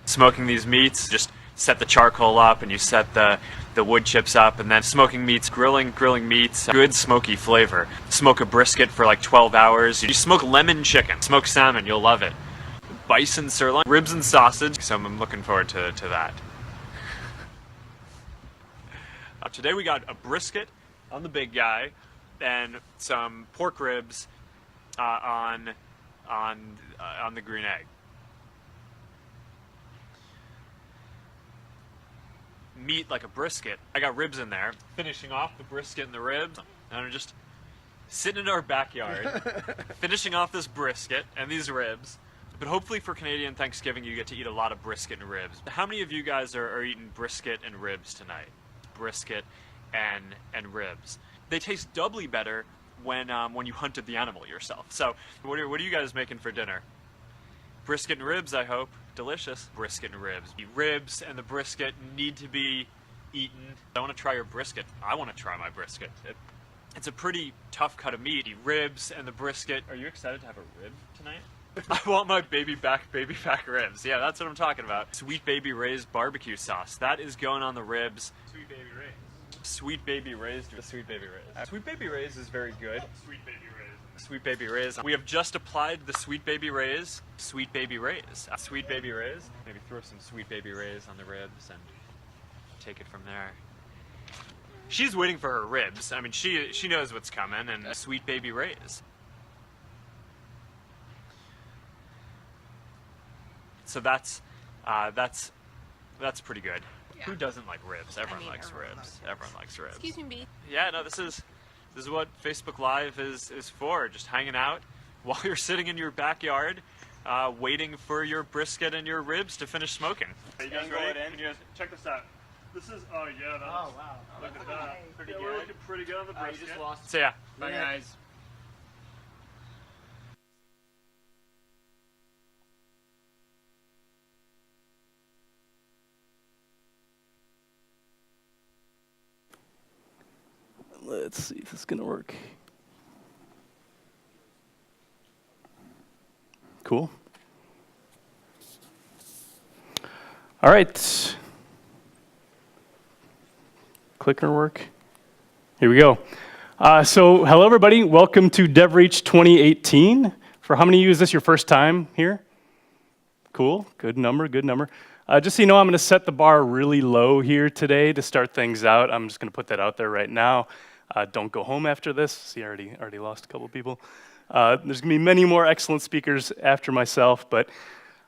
Smoking these meats, just set the charcoal up and you set the wood chips up, and then smoking meats, grilling meats, good smoky flavor. Smoke a brisket for like 12 hours. You smoke lemon chicken, smoke salmon, you'll love it. Bison sirloin, ribs and sausage, so I'm looking forward to that. Today we got a brisket on the big guy and some pork ribs on the green egg. Meat like a brisket. I got ribs in there. Finishing off the brisket and the ribs. And I'm just sitting in our backyard, finishing off this brisket and these ribs. But hopefully for Canadian Thanksgiving, you get to eat a lot of brisket and ribs. How many of you guys are eating brisket and ribs tonight? Brisket and ribs. They taste doubly better when you hunted the animal yourself. So what are you guys making for dinner? Brisket and ribs, I hope. Delicious. Brisket and ribs. The ribs and the brisket need to be eaten. I want to try your brisket. I want to try my brisket. It's a pretty tough cut of meat. The ribs and the brisket. Are you excited to have a rib tonight? I want my baby back ribs. Yeah, that's what I'm talking about. Sweet Baby Ray's barbecue sauce. That is going on the ribs. Sweet Baby Ray's. Sweet Baby Ray's. The Sweet Baby Ray's. Sweet Baby Ray's is very good. Sweet Baby Ray's. Sweet Baby Ray's. We have just applied the Sweet Baby Ray's. Sweet Baby Ray's. Sweet Baby Ray's. Maybe throw some Sweet Baby Ray's on the ribs and take it from there. She's waiting for her ribs. I mean, she knows what's coming, and Sweet Baby Ray's. So that's pretty good. Yeah. Who doesn't like ribs? Everyone likes ribs. Everyone likes ribs. Excuse me, B. Yeah, no, this is what Facebook Live is for. Just hanging out while you're sitting in your backyard, waiting for your brisket and your ribs to finish smoking. Are you guys ready? Can you guys check this out? This is wow. Look at that. Pretty good. We're looking pretty good on the brisket. You just lost. So yeah. Bye guys. Let's see if this is going to work. Cool. All right. Clicker work. Here we go. So hello, everybody. Welcome to DevReach 2018. For how many of you is this your first time here? Cool. Good number. Good number. Just so you know, I'm going to set the bar really low here today to start things out. I'm just going to put that out there right now. Don't go home after this. See, I already lost a couple people. There's going to be many more excellent speakers after myself, but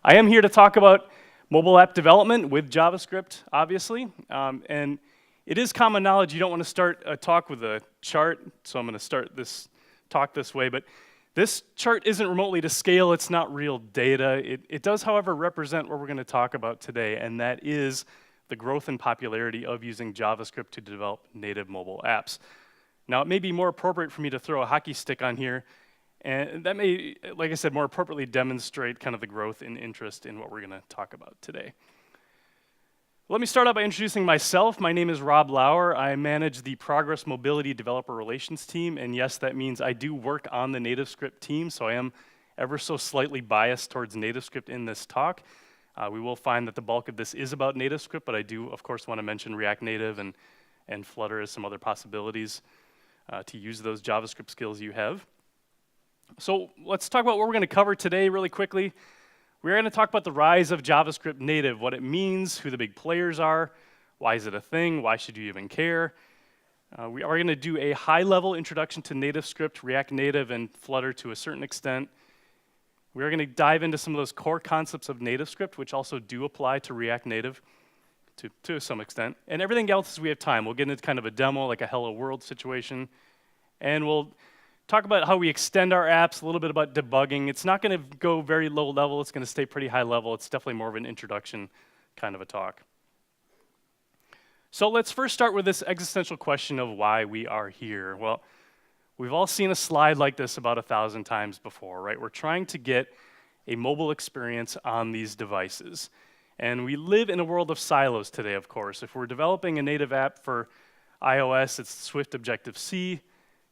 I am here to talk about mobile app development with JavaScript, obviously. And it is common knowledge you don't want to start a talk with a chart, so I'm going to start this talk this way. But this chart isn't remotely to scale. It's not real data. It does, however, represent what we're going to talk about today, and that is the growth and popularity of using JavaScript to develop native mobile apps. Now, it may be more appropriate for me to throw a hockey stick on here, and that may, like I said, more appropriately demonstrate kind of the growth in interest in what we're going to talk about today. Let me start out by introducing myself. My name is Rob Lauer. I manage the Progress Mobility Developer Relations team, and yes, that means I do work on the NativeScript team, so I am ever so slightly biased towards NativeScript in this talk. We will find that the bulk of this is about NativeScript, but I do, of course, want to mention React Native and Flutter as some other possibilities to use those JavaScript skills you have. So let's talk about what we're going to cover today really quickly. We're going to talk about the rise of JavaScript native, what it means, who the big players are, why is it a thing, why should you even care. We are going to do a high-level introduction to NativeScript, React Native, and Flutter to a certain extent. We're going to dive into some of those core concepts of NativeScript, which also do apply to React Native to some extent. And everything else as we have time. We'll get into kind of a demo, like a Hello World situation. And we'll talk about how we extend our apps, a little bit about debugging. It's not going to go very low level. It's going to stay pretty high level. It's definitely more of an introduction kind of a talk. So let's first start with this existential question of why we are here. Well, we've all seen a slide like this about 1,000 times before, right? We're trying to get a mobile experience on these devices. And we live in a world of silos today, of course. If we're developing a native app for iOS, it's Swift Objective-C.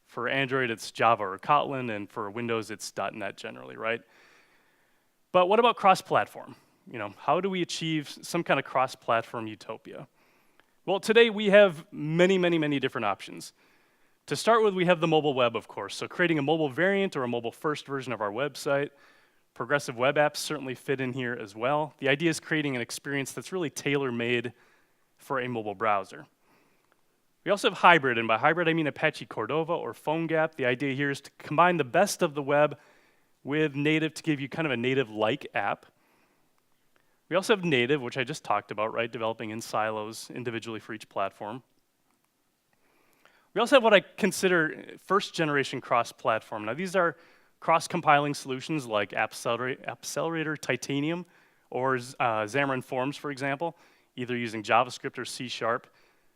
For Android, it's Java or Kotlin. And for Windows, it's .NET generally, right? But what about cross-platform? how do we achieve some kind of cross-platform utopia? Well, today we have many, many, many different options. To start with, we have the mobile web, of course. So creating a mobile variant or a mobile-first version of our website. Progressive web apps certainly fit in here as well. The idea is creating an experience that's really tailor-made for a mobile browser. We also have hybrid, and by hybrid I mean Apache Cordova or PhoneGap. The idea here is to combine the best of the web with native to give you kind of a native-like app. We also have native, which I just talked about, right? Developing in silos individually for each platform. We also have what I consider first-generation cross-platform. Now, these are cross-compiling solutions like AppCelerator, Titanium, or Xamarin Forms, for example, either using JavaScript or C#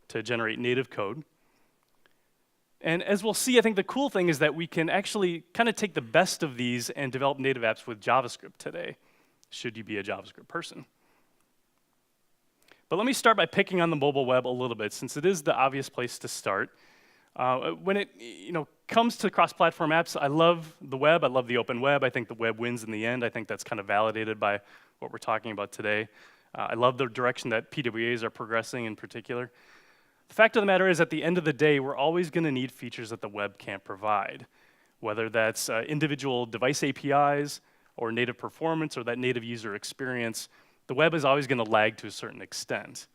to generate native code. And as we'll see, I think the cool thing is that we can actually kind of take the best of these and develop native apps with JavaScript today, should you be a JavaScript person. But let me start by picking on the mobile web a little bit, since it is the obvious place to start. When it comes to cross-platform apps, I love the web. I love the open web. I think the web wins in the end. I think that's kind of validated by what we're talking about today. I love the direction that PWAs are progressing in particular. The fact of the matter is, at the end of the day, we're always going to need features that the web can't provide, whether that's individual device APIs or native performance or that native user experience. The web is always going to lag to a certain extent.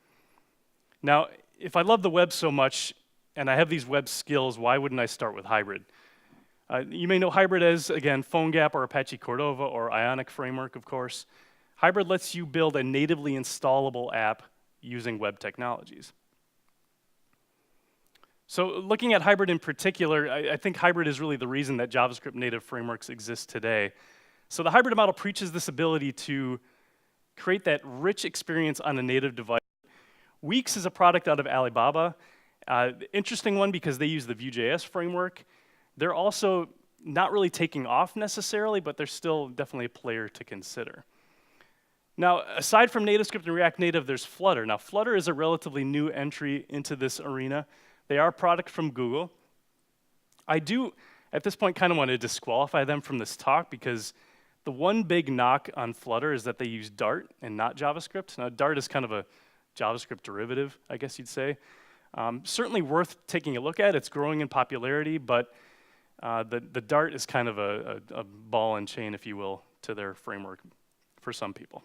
Now, if I love the web so much, and I have these web skills, why wouldn't I start with hybrid? You may know hybrid as, again, PhoneGap or Apache Cordova or Ionic framework, of course. Hybrid lets you build a natively installable app using web technologies. So looking at hybrid in particular, I think hybrid is really the reason that JavaScript native frameworks exist today. So the hybrid model preaches this ability to create that rich experience on a native device. Weeks is a product out of Alibaba. Interesting one because they use the Vue.js framework. They're also not really taking off necessarily, but they're still definitely a player to consider. Now, aside from NativeScript and React Native, there's Flutter. Now, Flutter is a relatively new entry into this arena. They are a product from Google. I do, at this point, kind of want to disqualify them from this talk because the one big knock on Flutter is that they use Dart and not JavaScript. Now, Dart is kind of a JavaScript derivative, I guess you'd say. Certainly worth taking a look at. It's growing in popularity, but the Dart is kind of a ball and chain, if you will, to their framework for some people.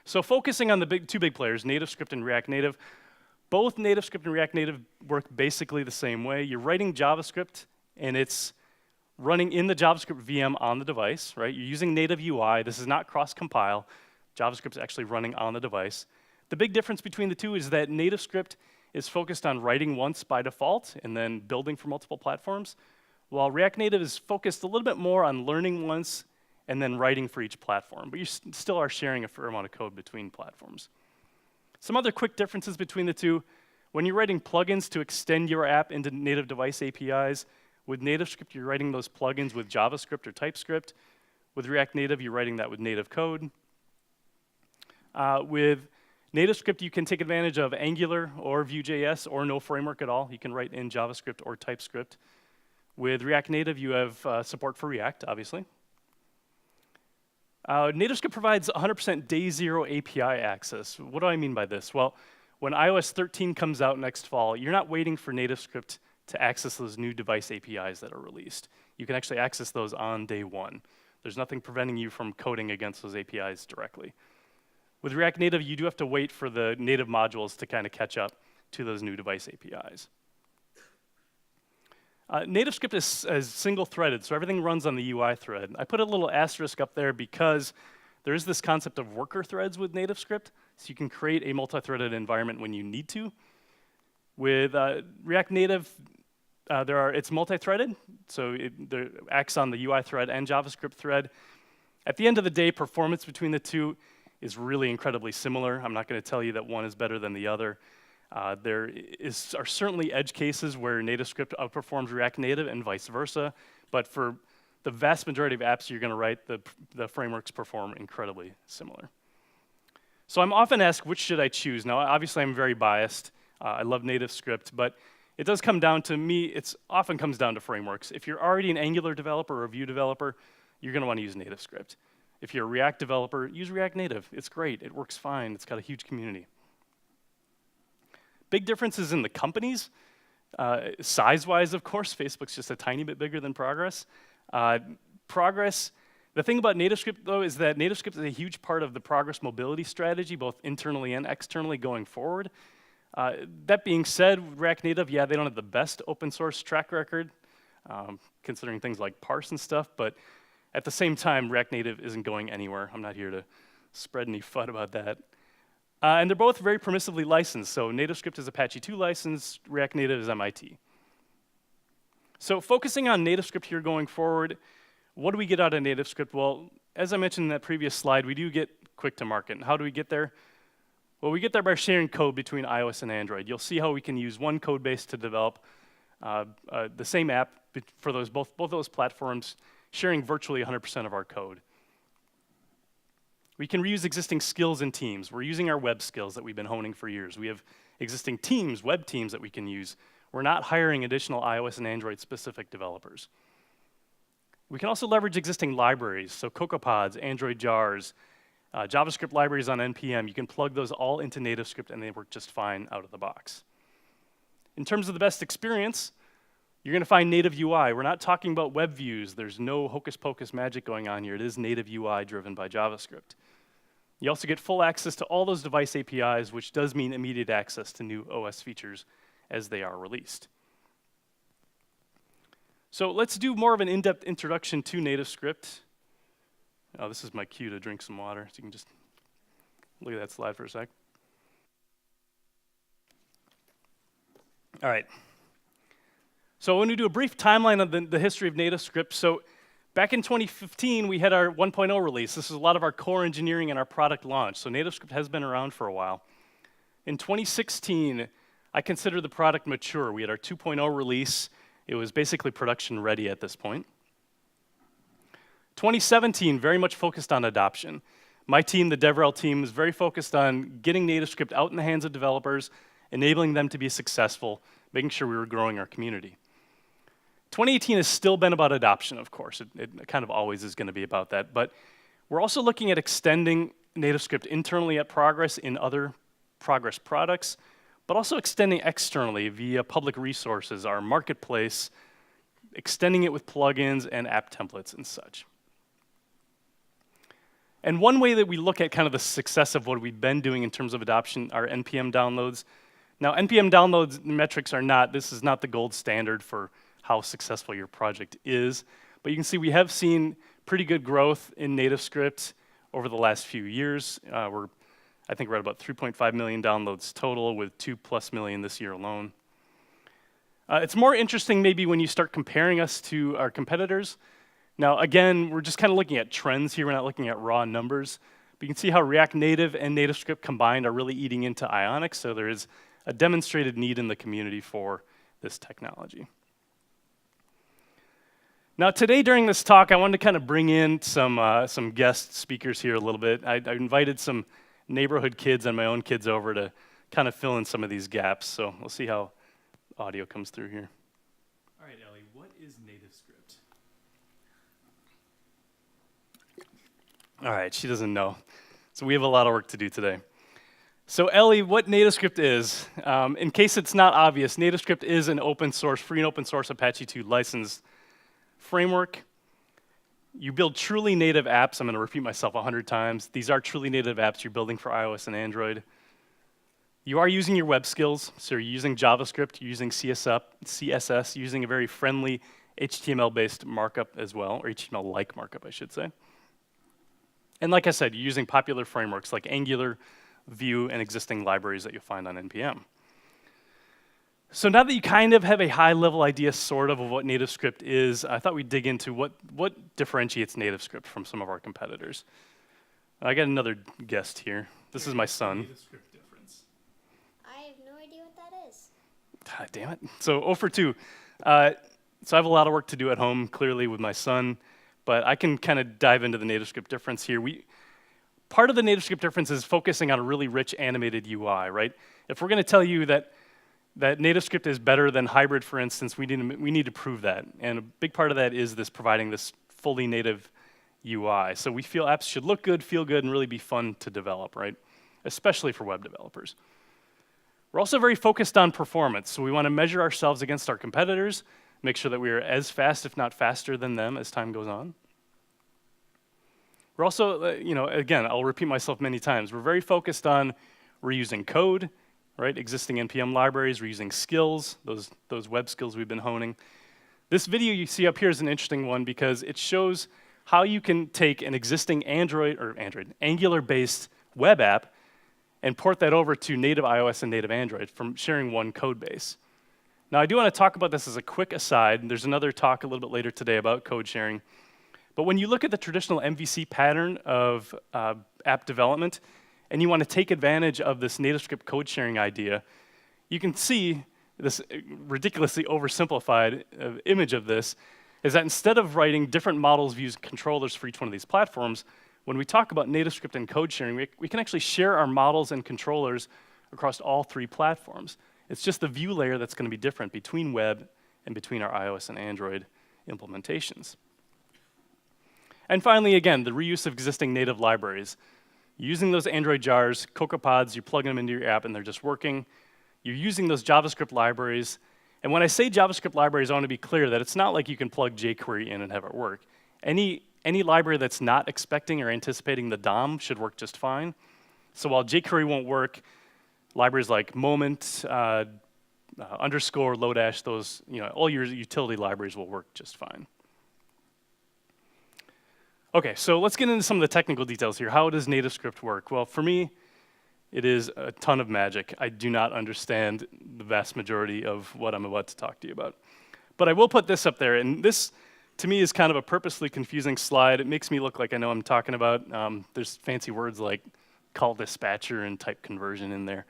So focusing on the two big players, NativeScript and React Native, both NativeScript and React Native work basically the same way. You're writing JavaScript, and it's running in the JavaScript VM on the device, right? You're using native UI. This is not cross-compile. JavaScript's actually running on the device. The big difference between the two is that NativeScript is focused on writing once by default and then building for multiple platforms, while React Native is focused a little bit more on learning once and then writing for each platform. But you still are sharing a fair amount of code between platforms. Some other quick differences between the two. When you're writing plugins to extend your app into native device APIs, with NativeScript, you're writing those plugins with JavaScript or TypeScript. With React Native, you're writing that with native code. With NativeScript, you can take advantage of Angular or Vue.js or no framework at all. You can write in JavaScript or TypeScript. With React Native, you have support for React, obviously. NativeScript provides 100% day zero API access. What do I mean by this? Well, when iOS 13 comes out next fall, you're not waiting for NativeScript to access those new device APIs that are released. You can actually access those on day one. There's nothing preventing you from coding against those APIs directly. With React Native, you do have to wait for the native modules to kind of catch up to those new device APIs. NativeScript is single-threaded, so everything runs on the UI thread. I put a little asterisk up there because there is this concept of worker threads with NativeScript, so you can create a multi-threaded environment when you need to. With React Native, it's multi-threaded, so it acts on the UI thread and JavaScript thread. At the end of the day, performance between the two is really incredibly similar. I'm not going to tell you that one is better than the other. There are certainly edge cases where NativeScript outperforms React Native and vice versa, but for the vast majority of apps you're going to write, the frameworks perform incredibly similar. So I'm often asked, which should I choose? Now, obviously, I'm very biased. I love NativeScript, but it does come down to me, it often comes down to frameworks. If you're already an Angular developer or a Vue developer, you're going to want to use NativeScript. If you're a React developer, use React Native. It's great. It works fine. It's got a huge community. Big differences in the companies. Size-wise, of course, Facebook's just a tiny bit bigger than Progress. Progress, the thing about NativeScript, though, is that NativeScript is a huge part of the Progress mobility strategy, both internally and externally going forward. That being said, React Native, yeah, they don't have the best open source track record, considering things like parse and stuff, but at the same time, React Native isn't going anywhere. I'm not here to spread any FUD about that. And they're both very permissively licensed. So NativeScript is Apache 2 licensed, React Native is MIT. So focusing on NativeScript here going forward, what do we get out of NativeScript? Well, as I mentioned in that previous slide, we do get quick to market. And how do we get there? Well, we get there by sharing code between iOS and Android. You'll see how we can use one code base to develop the same app for both those platforms, sharing virtually 100% of our code. We can reuse existing skills and teams. We're using our web skills that we've been honing for years. We have existing teams, web teams that we can use. We're not hiring additional iOS and Android specific developers. We can also leverage existing libraries, so CocoaPods, Android jars, JavaScript libraries on NPM. You can plug those all into NativeScript and they work just fine out of the box. In terms of the best experience, you're going to find native UI. We're not talking about web views. There's no hocus pocus magic going on here. It is native UI driven by JavaScript. You also get full access to all those device APIs, which does mean immediate access to new OS features as they are released. So let's do more of an in-depth introduction to NativeScript. Oh, this is my cue to drink some water, so you can just look at that slide for a sec. All right. So I want to do a brief timeline of the history of NativeScript. So back in 2015, we had our 1.0 release. This is a lot of our core engineering and our product launch. So NativeScript has been around for a while. In 2016, I consider the product mature. We had our 2.0 release. It was basically production ready at this point. 2017, very much focused on adoption. My team, the DevRel team, is very focused on getting NativeScript out in the hands of developers, enabling them to be successful, making sure we were growing our community. 2018 has still been about adoption, of course. It kind of always is going to be about that. But we're also looking at extending NativeScript internally at Progress in other Progress products, but also extending externally via public resources, our marketplace, extending it with plugins and app templates and such. And one way that we look at kind of the success of what we've been doing in terms of adoption are NPM downloads. Now, NPM downloads metrics this is not the gold standard for how successful your project is, but you can see we have seen pretty good growth in NativeScript over the last few years. I think we're at about 3.5 million downloads total, with 2+ million this year alone. It's more interesting maybe when you start comparing us to our competitors. Now, again, we're just kind of looking at trends here. We're not looking at raw numbers. But you can see how React Native and NativeScript combined are really eating into Ionic, so there is a demonstrated need in the community for this technology. Now, today during this talk, I wanted to kind of bring in some guest speakers here a little bit. I invited some neighborhood kids and my own kids over to kind of fill in some of these gaps. So we'll see how audio comes through here. All right, Ellie, what is NativeScript? All right, she doesn't know. So we have a lot of work to do today. So Ellie, what NativeScript is, in case it's not obvious, NativeScript is an open source, free and open source Apache 2 licensed framework. You build truly native apps. I'm going to repeat myself 100 times. These are truly native apps you're building for iOS and Android. You are using your web skills, so you're using JavaScript, you're using CSS, using a very friendly HTML-based markup as well, or HTML-like markup, I should say. And like I said, you're using popular frameworks like Angular, Vue, and existing libraries that you'll find on NPM. So now that you kind of have a high-level idea, sort of what NativeScript is, I thought we'd dig into what differentiates NativeScript from some of our competitors. I got another guest here. This is my son. NativeScript difference. I have no idea what that is. God damn it. So 0 for 2. So I have a lot of work to do at home, clearly, with my son. But I can kind of dive into the NativeScript difference here. Part of the NativeScript difference is focusing on a really rich animated UI, right? If we're going to tell you that NativeScript is better than hybrid, for instance, we need to prove that. And a big part of that is providing this fully native UI. So we feel apps should look good, feel good, and really be fun to develop, right? Especially for web developers. We're also very focused on performance, so we want to measure ourselves against our competitors, make sure that we are as fast, if not faster than them as time goes on. We're also, again, I'll repeat myself many times, we're very focused on reusing code, right? Existing NPM libraries, reusing skills, those web skills we've been honing. This video you see up here is an interesting one because it shows how you can take an existing Angular-based web app and port that over to native iOS and native Android from sharing one code base. Now, I do want to talk about this as a quick aside. There's another talk a little bit later today about code sharing. But when you look at the traditional MVC pattern of app development, and you want to take advantage of this NativeScript code sharing idea, you can see this ridiculously oversimplified image of this, is that instead of writing different models, views, controllers for each one of these platforms, when we talk about NativeScript and code sharing, we can actually share our models and controllers across all three platforms. It's just the view layer that's going to be different between web and between our iOS and Android implementations. And finally, again, the reuse of existing native libraries. Using those Android jars, CocoaPods, you're plugging them into your app and they're just working. You're using those JavaScript libraries. And when I say JavaScript libraries, I want to be clear that it's not like you can plug jQuery in and have it work. Any library that's not expecting or anticipating the DOM should work just fine. So while jQuery won't work, libraries like Moment, underscore, Lodash, those, all your utility libraries will work just fine. Okay, so let's get into some of the technical details here. How does NativeScript work? Well, for me, it is a ton of magic. I do not understand the vast majority of what I'm about to talk to you about. But I will put this up there, and this, to me, is kind of a purposely confusing slide. It makes me look like I know what I'm talking about. There's fancy words like call dispatcher and type conversion in there.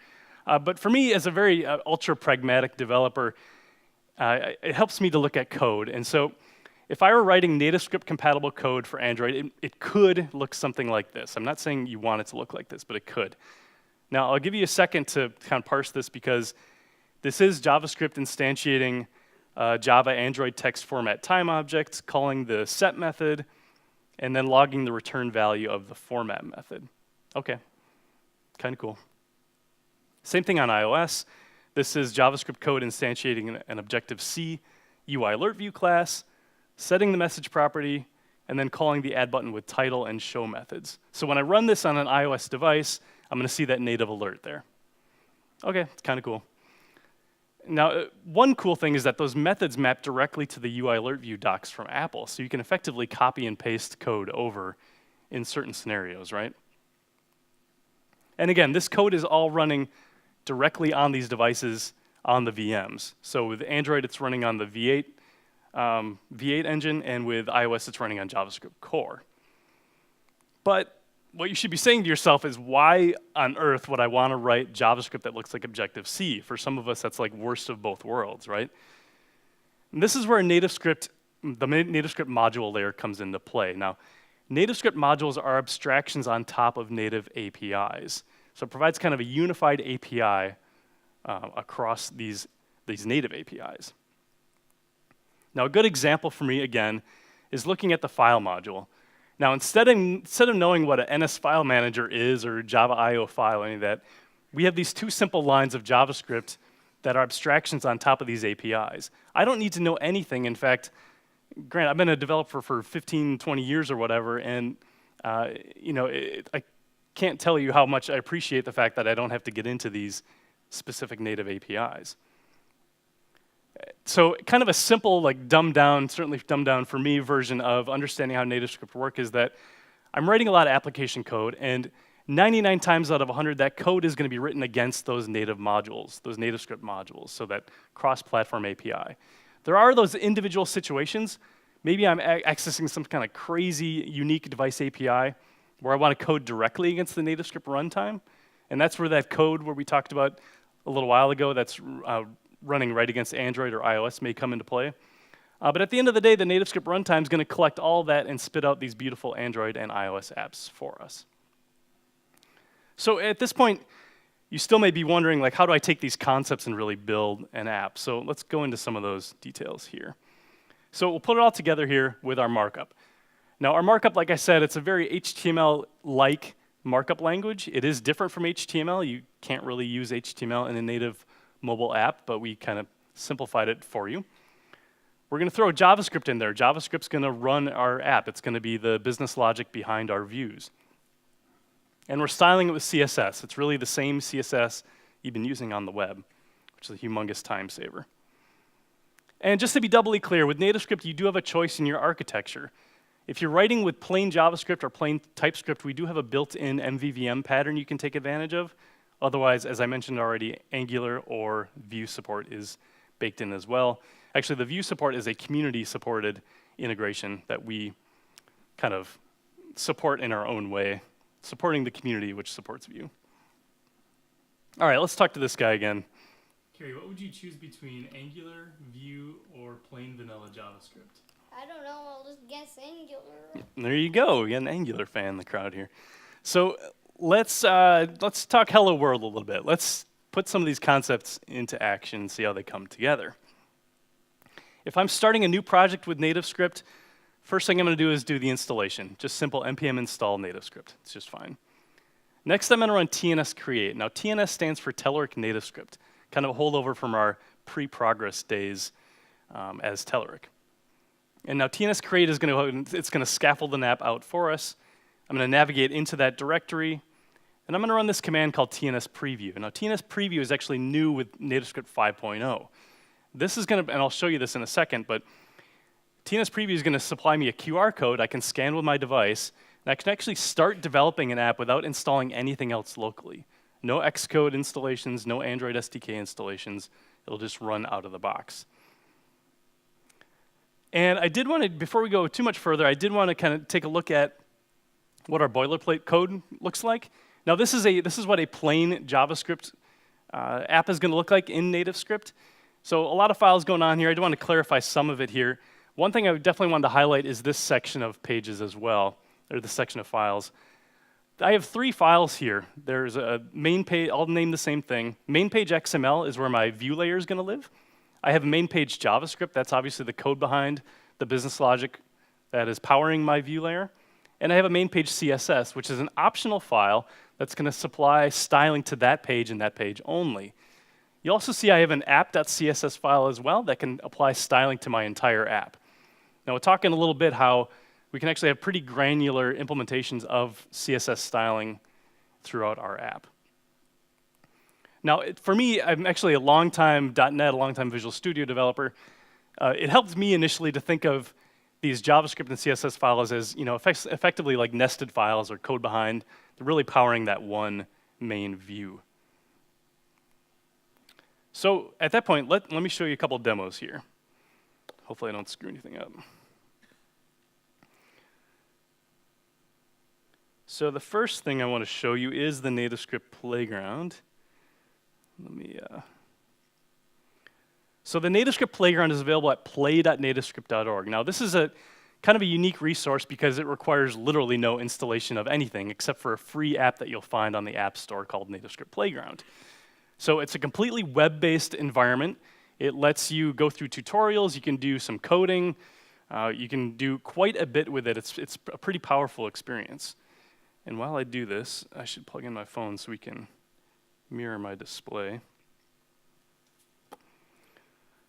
But for me, as a very ultra-pragmatic developer, it helps me to look at code. And so if I were writing NativeScript-compatible code for Android, it could look something like this. I'm not saying you want it to look like this, but it could. Now, I'll give you a second to kind of parse this because this is JavaScript instantiating Java Android text format time object, calling the set method, and then logging the return value of the format method. Okay, kind of cool. Same thing on iOS. This is JavaScript code instantiating an Objective-C UI alert view class, setting the message property, and then calling the add button with title and show methods. So when I run this on an iOS device, I'm going to see that native alert there. Okay, it's kind of cool. Now, one cool thing is that those methods map directly to the UI alert view docs from Apple, so you can effectively copy and paste code over in certain scenarios, right? And again, this code is all running directly on these devices on the VMs. So with Android, it's running on the V8 engine, and with iOS, it's running on JavaScript core. But what you should be saying to yourself is, why on earth would I want to write JavaScript that looks like Objective-C? For some of us, that's like worst of both worlds, right? And this is where NativeScript, the NativeScript module layer comes into play. Now, NativeScript modules are abstractions on top of native APIs. So it provides kind of a unified API across these native APIs. Now, a good example for me, again, is looking at the file module. Now, instead of knowing what an NS file manager is or Java IO file, any of that, we have these two simple lines of JavaScript that are abstractions on top of these APIs. I don't need to know anything. In fact, granted, I've been a developer for 15, 20 years or whatever, and I can't tell you how much I appreciate the fact that I don't have to get into these specific native APIs. So kind of a simple, like dumbed down, certainly dumbed down for me, version of understanding how NativeScript work is that I'm writing a lot of application code, and 99 times out of 100, that code is going to be written against those native modules, those NativeScript modules, so that cross-platform API. There are those individual situations. Maybe I'm accessing some kind of crazy, unique device API where I want to code directly against the NativeScript runtime, and that's where that code where we talked about a little while ago that's running right against Android or iOS may come into play. But at the end of the day, the NativeScript runtime is going to collect all that and spit out these beautiful Android and iOS apps for us. So at this point, you still may be wondering, like, how do I take these concepts and really build an app? So let's go into some of those details here. So we'll put it all together here with our markup. Now our markup, like I said, it's a very HTML-like markup language. It is different from HTML. You can't really use HTML in a native mobile app, but we kind of simplified it for you. We're going to throw JavaScript in there. JavaScript's going to run our app. It's going to be the business logic behind our views. And we're styling it with CSS. It's really the same CSS you've been using on the web, which is a humongous time saver. And just to be doubly clear, with NativeScript, you do have a choice in your architecture. If you're writing with plain JavaScript or plain TypeScript, we do have a built-in MVVM pattern you can take advantage of. Otherwise, as I mentioned already, Angular or Vue support is baked in as well. Actually, the Vue support is a community-supported integration that we kind of support in our own way, supporting the community which supports Vue. All right, let's talk to this guy again. Carrie, what would you choose between Angular, Vue, or plain vanilla JavaScript? I don't know. I'll just guess Angular. There you go. We got an Angular fan in the crowd here. So let's talk Hello World a little bit. Let's put some of these concepts into action and see how they come together. If I'm starting a new project with NativeScript, first thing I'm going to do is do the installation. Just simple npm install NativeScript. It's just fine. Next, I'm going to run tns create. Now, tns stands for Telerik NativeScript, kind of a holdover from our pre-progress days as Telerik. And now tns create is going to scaffold an app out for us. I'm going to navigate into that directory, and I'm going to run this command called tns preview. Now, tns preview is actually new with NativeScript 5.0. This is going to, and I'll show you this in a second, but tns preview is going to supply me a QR code I can scan with my device, and I can actually start developing an app without installing anything else locally. No Xcode installations, no Android SDK installations. It'll just run out of the box. And I did want to, before we go too much further, I did want to kind of take a look at what our boilerplate code looks like. Now, this is what a plain JavaScript app is going to look like in NativeScript. So a lot of files going on here. I do want to clarify some of it here. One thing I definitely wanted to highlight is this section of pages as well, or this section of files. I have 3 files here. There's a main page, I'll name the same thing. Main page XML is where my view layer is going to live. I have main page JavaScript. That's obviously the code behind the business logic that is powering my view layer. And I have a main page CSS, which is an optional file that's going to supply styling to that page and that page only. You also see I have an app.css file as well that can apply styling to my entire app. Now, we'll talk in a little bit how we can actually have pretty granular implementations of CSS styling throughout our app. Now, for me, I'm actually a longtime .NET, a longtime Visual Studio developer. It helped me initially to think of these JavaScript and CSS files as, effectively like nested files or code behind. They're really powering that one main view. So at that point, let me show you a couple of demos here. Hopefully I don't screw anything up. So the first thing I want to show you is the NativeScript playground. So the NativeScript playground is available at play.nativescript.org. Now this is a kind of a unique resource because it requires literally no installation of anything except for a free app that you'll find on the App Store called NativeScript Playground. So it's a completely web-based environment. It lets you go through tutorials. You can do some coding. You can do quite a bit with it. It's a pretty powerful experience. And while I do this, I should plug in my phone so we can mirror my display.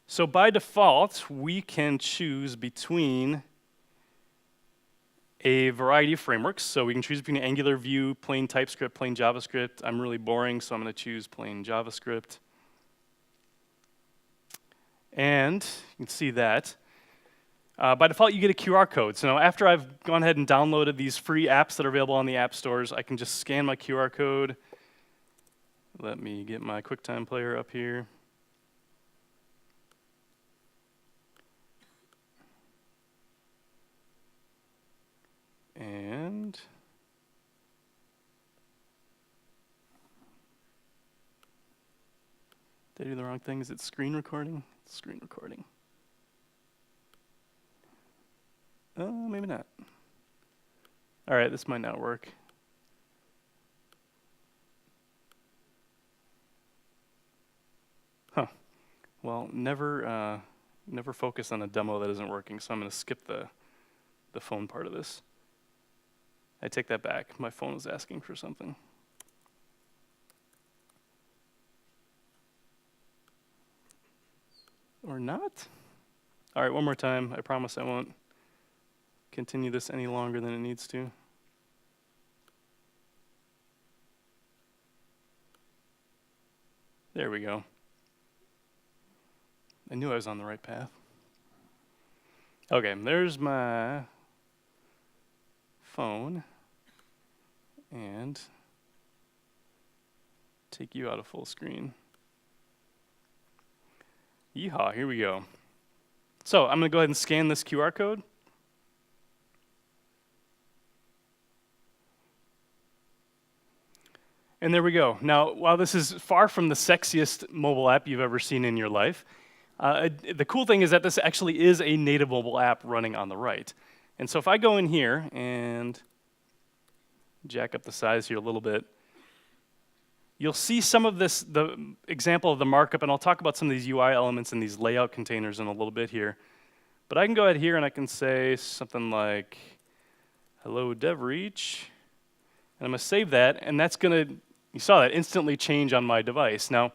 So by default, we can choose between a variety of frameworks. So we can choose between Angular, Vue, plain TypeScript, plain JavaScript. I'm really boring, so I'm going to choose plain JavaScript. And you can see that. By default, you get a QR code. So now after I've gone ahead and downloaded these free apps that are available on the app stores, I can just scan my QR code. Let me get my QuickTime player up here. And did I do the wrong thing? Is it screen recording? It's screen recording. Maybe not. All right, this might not work. Huh. Well, never focus on a demo that isn't working, so I'm going to skip the the phone part of this. I take that back. My phone was asking for something. Or not? All right, one more time. I promise I won't continue this any longer than it needs to. There we go. I knew I was on the right path. Okay, there's my phone. And take you out of full screen. Yeehaw, here we go. So I'm going to go ahead and scan this QR code. And there we go. Now, while this is far from the sexiest mobile app you've ever seen in your life, the cool thing is that this actually is a native mobile app running on the right. And so if I go in here and jack up the size here a little bit, you'll see some of this, the example of the markup, and I'll talk about some of these UI elements and these layout containers in a little bit here. But I can go ahead here and I can say something like, hello DevReach, and I'm going to save that, and that's going to, you saw that, instantly change on my device. Now,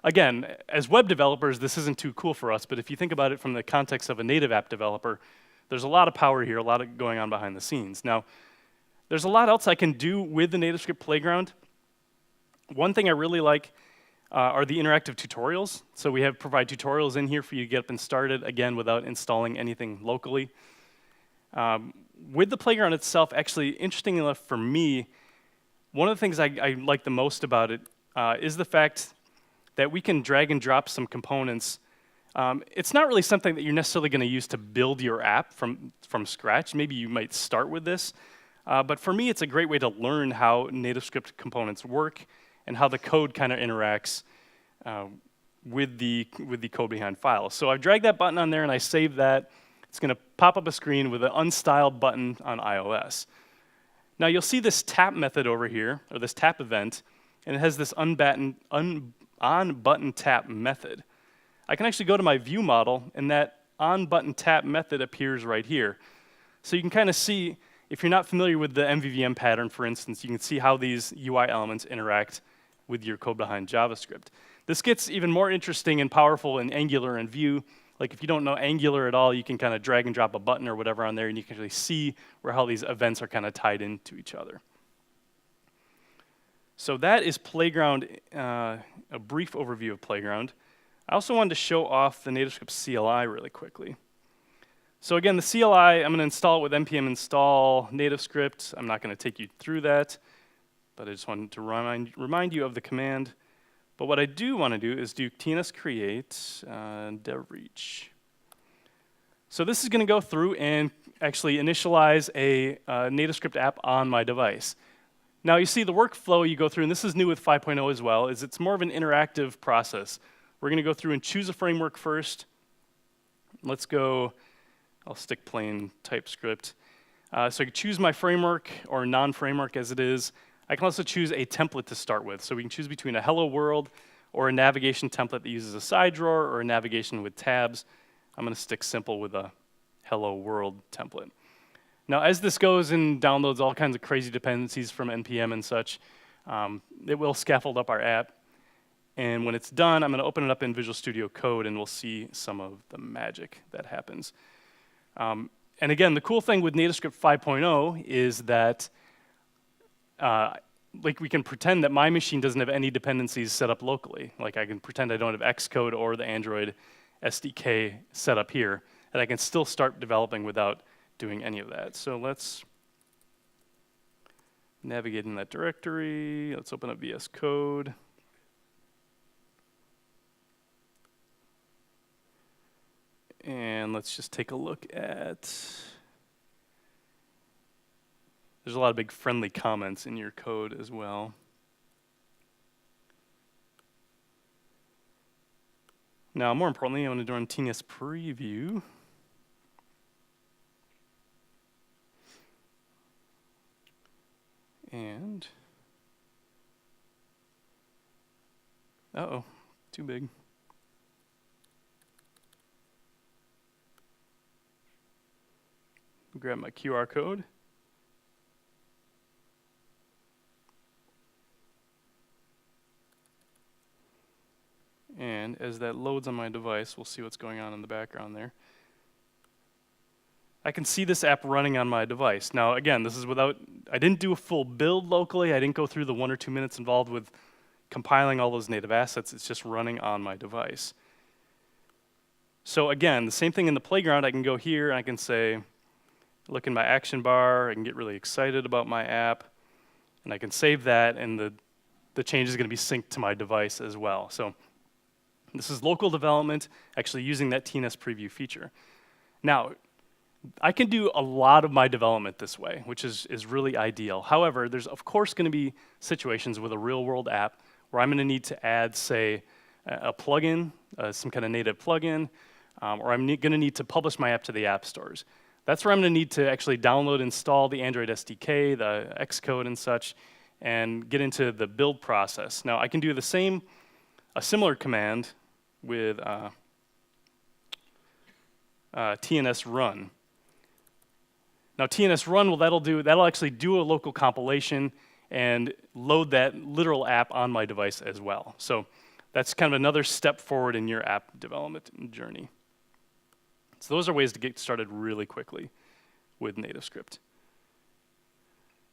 again, as web developers, this isn't too cool for us, but if you think about it from the context of a native app developer, there's a lot of power here, a lot of going on behind the scenes. Now, there's a lot else I can do with the NativeScript playground. One thing I really like are the interactive tutorials. So we provide tutorials in here for you to get up and started, again, without installing anything locally. With the playground itself, actually, interesting enough for me, one of the things I like the most about it is the fact that we can drag and drop some components. It's not really something that you're necessarily going to use to build your app from scratch. Maybe you might start with this. But for me, it's a great way to learn how NativeScript components work and how the code kind of interacts with the code behind files. So I've dragged that button on there and I save that. It's going to pop up a screen with an unstyled button on iOS. Now you'll see this tap method over here, or this tap event, and it has this on button tap method. I can actually go to my view model, and that on button tap method appears right here. So you can kind of see, if you're not familiar with the MVVM pattern, for instance, you can see how these UI elements interact with your code behind JavaScript. This gets even more interesting and powerful in Angular and Vue. Like if you don't know Angular at all, you can kind of drag and drop a button or whatever on there, and you can actually see how these events are kind of tied into each other. So that is Playground, a brief overview of Playground. I also wanted to show off the NativeScript CLI really quickly. So again, the CLI, I'm going to install it with npm install NativeScript. I'm not going to take you through that, but I just wanted to remind you of the command. But what I do want to do is do tns create DevReach. So this is going to go through and actually initialize a NativeScript app on my device. Now you see the workflow you go through, and this is new with 5.0 as well, is it's more of an interactive process. We're going to go through and choose a framework first. Let's go, I'll stick plain TypeScript. So I can choose my framework or non-framework as it is. I can also choose a template to start with. So we can choose between a hello world or a navigation template that uses a side drawer or a navigation with tabs. I'm going to stick simple with a hello world template. Now, as this goes and downloads all kinds of crazy dependencies from NPM and such, it will scaffold up our app. And when it's done, I'm going to open it up in Visual Studio Code, and we'll see some of the magic that happens. And again, the cool thing with NativeScript 5.0 is that like we can pretend that my machine doesn't have any dependencies set up locally. Like I can pretend I don't have Xcode or the Android SDK set up here, and I can still start developing without doing any of that. So let's navigate in that directory. Let's open up VS Code. And let's just take a look at, there's a lot of big friendly comments in your code as well. Now, more importantly, I want to run TNS preview. And, uh-oh, too big. grab my QR code. And as that loads on my device, we'll see what's going on in the background there. I can see this app running on my device. Now, again, this is without, I didn't do a full build locally. I didn't go through the 1 or 2 minutes involved with compiling all those native assets. It's just running on my device. So again, the same thing in the playground. I can go here and I can say, look in my action bar. I can get really excited about my app. And I can save that, and the change is going to be synced to my device as well. So this is local development, actually using that TNS preview feature. Now, I can do a lot of my development this way, which is really ideal. However, there's of course going to be situations with a real-world app where I'm going to need to add, say, a plugin, some kind of native plugin, or I'm going to need to publish my app to the app stores. That's where I'm going to need to actually download, install the Android SDK, the Xcode and such, and get into the build process. Now, I can do a similar command with TNS run. Now TNS run, well, that'll actually do a local compilation and load that literal app on my device as well. So that's kind of another step forward in your app development journey. So those are ways to get started really quickly with NativeScript.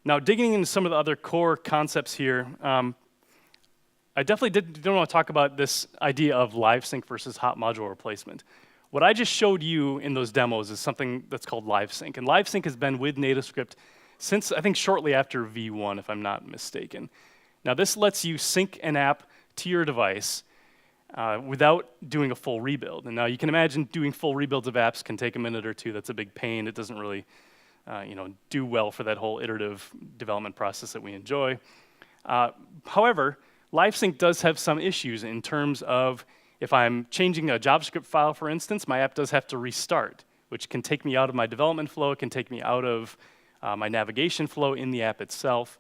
Now digging into some of the other core concepts here, I definitely don't want to talk about this idea of live sync versus hot module replacement. What I just showed you in those demos is something that's called live sync. And live sync has been with NativeScript since, I think, shortly after V1, if I'm not mistaken. Now, this lets you sync an app to your device without doing a full rebuild. And now you can imagine doing full rebuilds of apps can take a minute or two. That's a big pain. It doesn't really do well for that whole iterative development process that we enjoy. However, live sync does have some issues in terms of if I'm changing a JavaScript file, for instance, my app does have to restart, which can take me out of my development flow. It can take me out of my navigation flow in the app itself.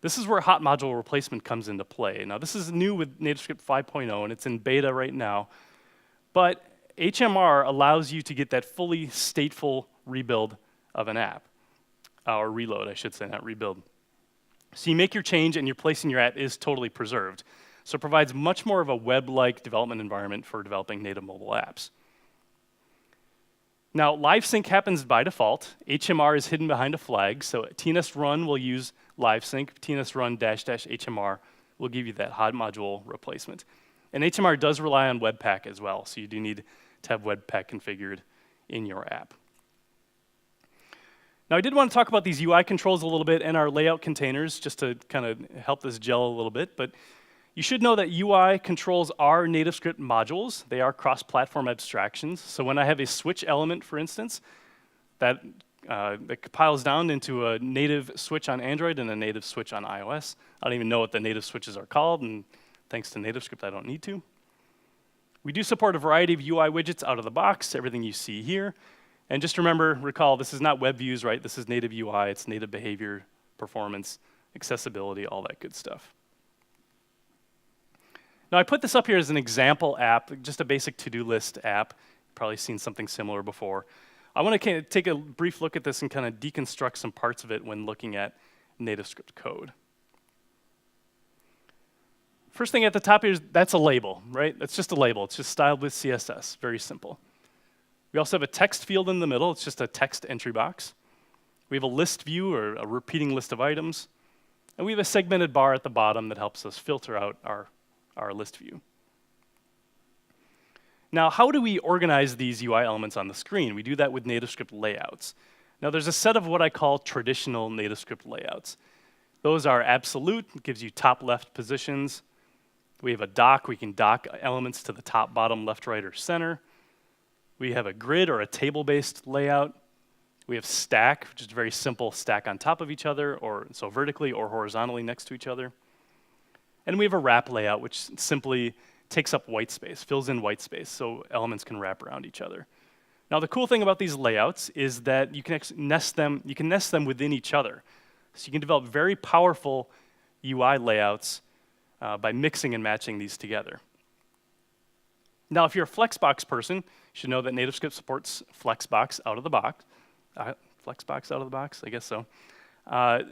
This is where hot module replacement comes into play. Now, this is new with NativeScript 5.0, and it's in beta right now. But HMR allows you to get that fully stateful rebuild of an app, or reload, I should say, not rebuild. So you make your change, and your place in your app is totally preserved. So it provides much more of a web-like development environment for developing native mobile apps. Now, live sync happens by default. HMR is hidden behind a flag, so TNS run will use live sync. TNS run --HMR will give you that hot module replacement. And HMR does rely on Webpack as well, so you do need to have Webpack configured in your app. Now, I did want to talk about these UI controls a little bit and our layout containers, just to kind of help this gel a little bit. But you should know that UI controls are NativeScript modules. They are cross-platform abstractions. So when I have a switch element, for instance, that compiles down into a native switch on Android and a native switch on iOS. I don't even know what the native switches are called, and thanks to NativeScript, I don't need to. We do support a variety of UI widgets out of the box, everything you see here. And just recall, this is not web views, right? This is native UI. It's native behavior, performance, accessibility, all that good stuff. Now, I put this up here as an example app, just a basic to-do list app. You've probably seen something similar before. I want to take a brief look at this and kind of deconstruct some parts of it when looking at NativeScript code. First thing at the top here is that's a label, right? That's just a label. It's just styled with CSS, very simple. We also have a text field in the middle. It's just a text entry box. We have a list view, or a repeating list of items. And we have a segmented bar at the bottom that helps us filter out our list view. Now, how do we organize these UI elements on the screen? We do that with NativeScript layouts. Now, there's a set of what I call traditional NativeScript layouts. Those are absolute, it gives you top left positions. We have a dock, we can dock elements to the top, bottom, left, right, or center. We have a grid or a table-based layout. We have stack, which is very simple, stack on top of each other, or so vertically or horizontally next to each other. And we have a wrap layout, which simply takes up white space, fills in white space, so elements can wrap around each other. Now, the cool thing about these layouts is that you can nest them within each other. So you can develop very powerful UI layouts by mixing and matching these together. Now, if you're a Flexbox person, you should know that NativeScript supports Flexbox out of the box. Flexbox out of the box? I guess so.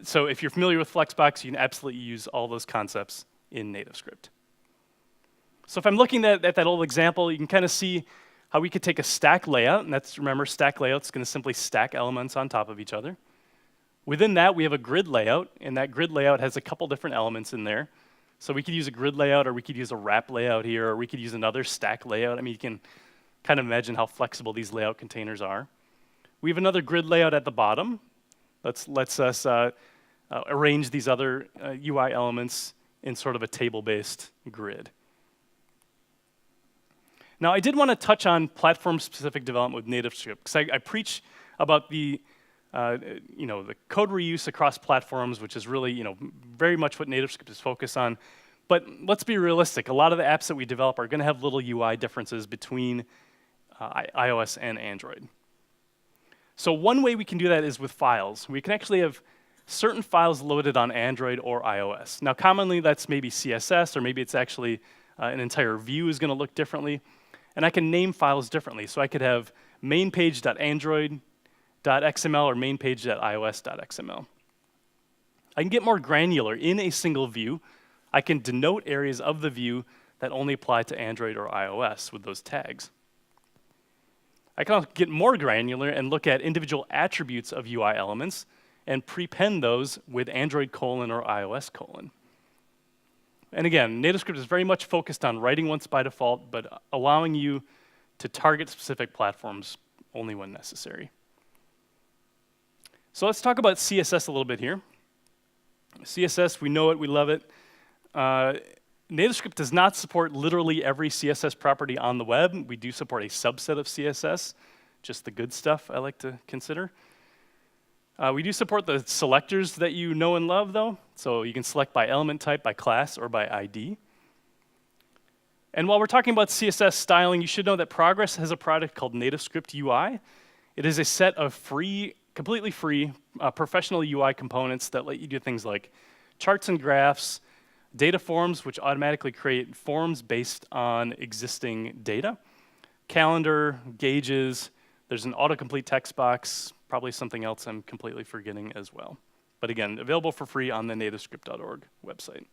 So if you're familiar with Flexbox, you can absolutely use all those concepts in NativeScript. So if I'm looking at that old example, you can kind of see how we could take a stack layout, and that's, remember, stack layout's going to simply stack elements on top of each other. Within that, we have a grid layout, and that grid layout has a couple different elements in there. So we could use a grid layout, or we could use a wrap layout here, or we could use another stack layout. I mean, you can kind of imagine how flexible these layout containers are. We have another grid layout at the bottom. Lets us arrange these other UI elements in sort of a table-based grid. Now, I did want to touch on platform-specific development with NativeScript, because I preach about the code reuse across platforms, which is really, very much what NativeScript is focused on. But let's be realistic. A lot of the apps that we develop are going to have little UI differences between iOS and Android. So one way we can do that is with files. We can actually have certain files loaded on Android or iOS. Now, commonly that's maybe CSS, or maybe it's actually an entire view is going to look differently. And I can name files differently. So I could have mainpage.android.xml or mainpage.ios.xml. I can get more granular. In a single view, I can denote areas of the view that only apply to Android or iOS with those tags. I can also get more granular and look at individual attributes of UI elements and prepend those with Android : or iOS : And again, NativeScript is very much focused on writing once by default, but allowing you to target specific platforms only when necessary. So let's talk about CSS a little bit here. CSS, we know it, we love it. NativeScript does not support literally every CSS property on the web. We do support a subset of CSS, just the good stuff I like to consider. We do support the selectors that you know and love, though. So you can select by element type, by class, or by ID. And while we're talking about CSS styling, you should know that Progress has a product called NativeScript UI. It is a set of free, completely free, professional UI components that let you do things like charts and graphs, data forms, which automatically create forms based on existing data, calendar, gauges, there's an autocomplete text box, probably something else I'm completely forgetting as well. But again, available for free on the nativescript.org website.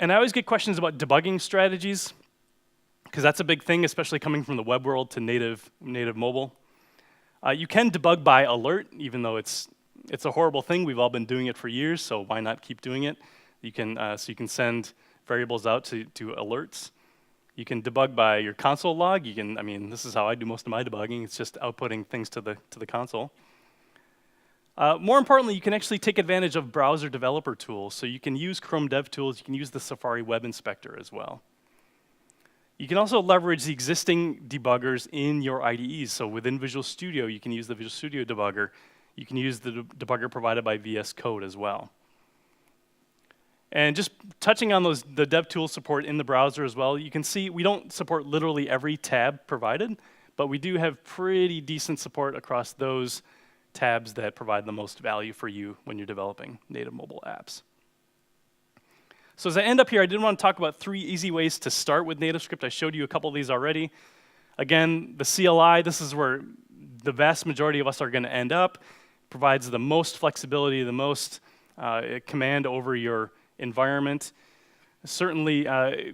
And I always get questions about debugging strategies, because that's a big thing, especially coming from the web world to native mobile. You can debug by alert, even though it's a horrible thing. We've all been doing it for years, so why not keep doing it? You can so you can send variables out to alerts. You can debug by your console log. You can, I mean, this is how I do most of my debugging. It's just outputting things to the console. More importantly, you can actually take advantage of browser developer tools. So you can use Chrome DevTools. You can use the Safari Web Inspector as well. You can also leverage the existing debuggers in your IDEs. So within Visual Studio, you can use the Visual Studio debugger. You can use the debugger provided by VS Code as well. And just touching on the DevTools support in the browser as well, you can see we don't support literally every tab provided, but we do have pretty decent support across those tabs that provide the most value for you when you're developing native mobile apps. So as I end up here, I did want to talk about 3 easy ways to start with NativeScript. I showed you a couple of these already. Again, the CLI, this is where the vast majority of us are going to end up. Provides the most flexibility, the most command over your environment. Certainly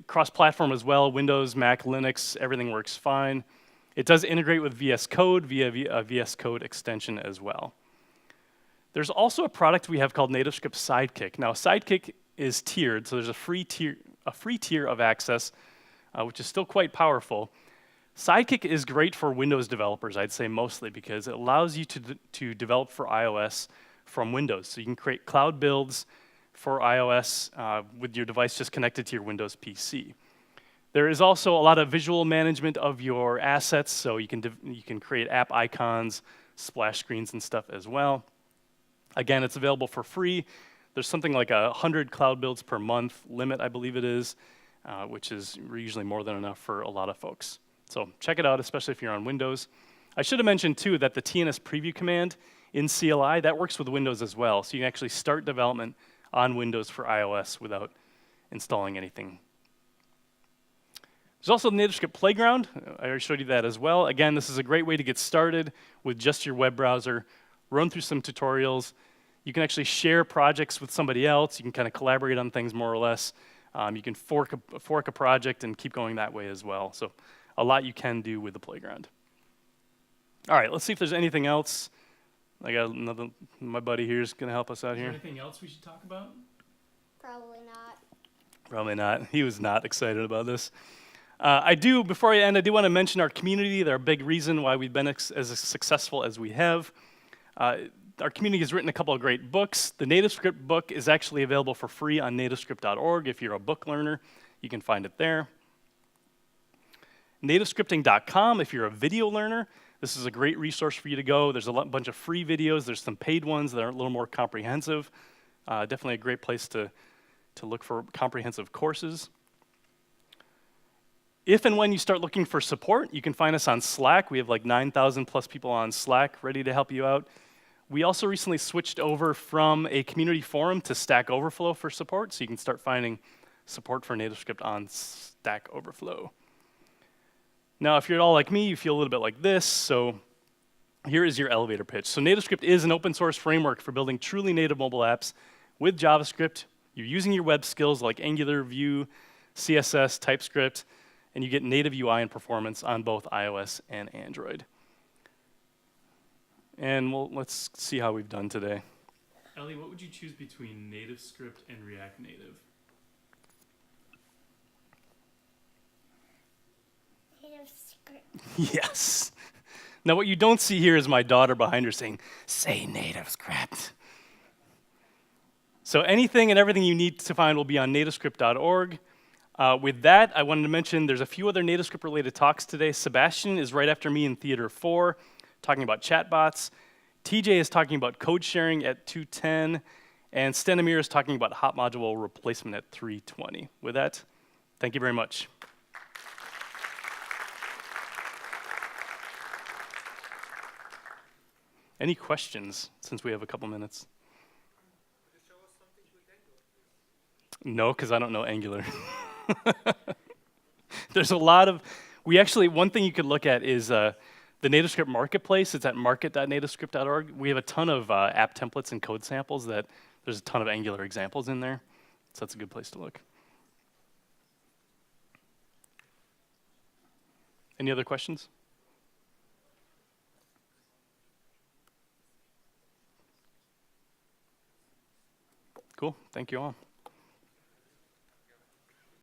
cross-platform as well, Windows, Mac, Linux, everything works fine. It does integrate with VS Code via a VS Code extension as well. There's also a product we have called NativeScript Sidekick. Now, Sidekick is tiered, so there's a free tier of access, which is still quite powerful. Sidekick is great for Windows developers, I'd say mostly, because it allows you to develop for iOS from Windows. So you can create cloud builds for iOS with your device just connected to your Windows PC. There is also a lot of visual management of your assets, so you can create app icons, splash screens, and stuff as well. Again, it's available for free. There's something like 100 cloud builds per month limit, I believe it is, which is usually more than enough for a lot of folks. So check it out, especially if you're on Windows. I should have mentioned, too, that the TNS preview command in CLI, that works with Windows as well. So you can actually start development on Windows for iOS without installing anything. There's also the NativeScript Playground. I already showed you that as well. Again, this is a great way to get started with just your web browser, run through some tutorials. You can actually share projects with somebody else. You can kind of collaborate on things more or less. You can fork a project and keep going that way as well. So a lot you can do with the Playground. All right, let's see if there's anything else. I got another, my buddy here is going to help us out here. Is there anything else we should talk about? Probably not. Probably not. He was not excited about this. Before I end, I do want to mention our community. They're a big reason why we've been as successful as we have. Our community has written a couple of great books. The NativeScript book is actually available for free on nativescript.org. If you're a book learner, you can find it there. Nativescripting.com, if you're a video learner, this is a great resource for you to go. There's a bunch of free videos. There's some paid ones that are a little more comprehensive. Definitely a great place to look for comprehensive courses. If and when you start looking for support, you can find us on Slack. We have like 9,000 plus people on Slack ready to help you out. We also recently switched over from a community forum to Stack Overflow for support, so you can start finding support for NativeScript on Stack Overflow. Now, if you're at all like me, you feel a little bit like this, so here is your elevator pitch. So NativeScript is an open source framework for building truly native mobile apps with JavaScript. You're using your web skills like Angular, Vue, CSS, TypeScript, and you get native UI and performance on both iOS and Android. And let's see how we've done today. Ellie, what would you choose between NativeScript and React Native? NativeScript. Yes. Now what you don't see here is my daughter behind her saying, "Say NativeScript." So anything and everything you need to find will be on nativescript.org. With that, I wanted to mention there's a few other NativeScript-related talks today. Sebastian is right after me in Theater 4, talking about chatbots. TJ is talking about code sharing at 2:10, and Stenimir is talking about hot module replacement at 3:20. With that, thank you very much. Any questions, since we have a couple minutes? No, because I don't know Angular. There's a lot of, one thing you could look at is the NativeScript marketplace. It's at market.nativescript.org. We have a ton of app templates and code samples that there's a ton of Angular examples in there. So that's a good place to look. Any other questions? Cool, thank you all.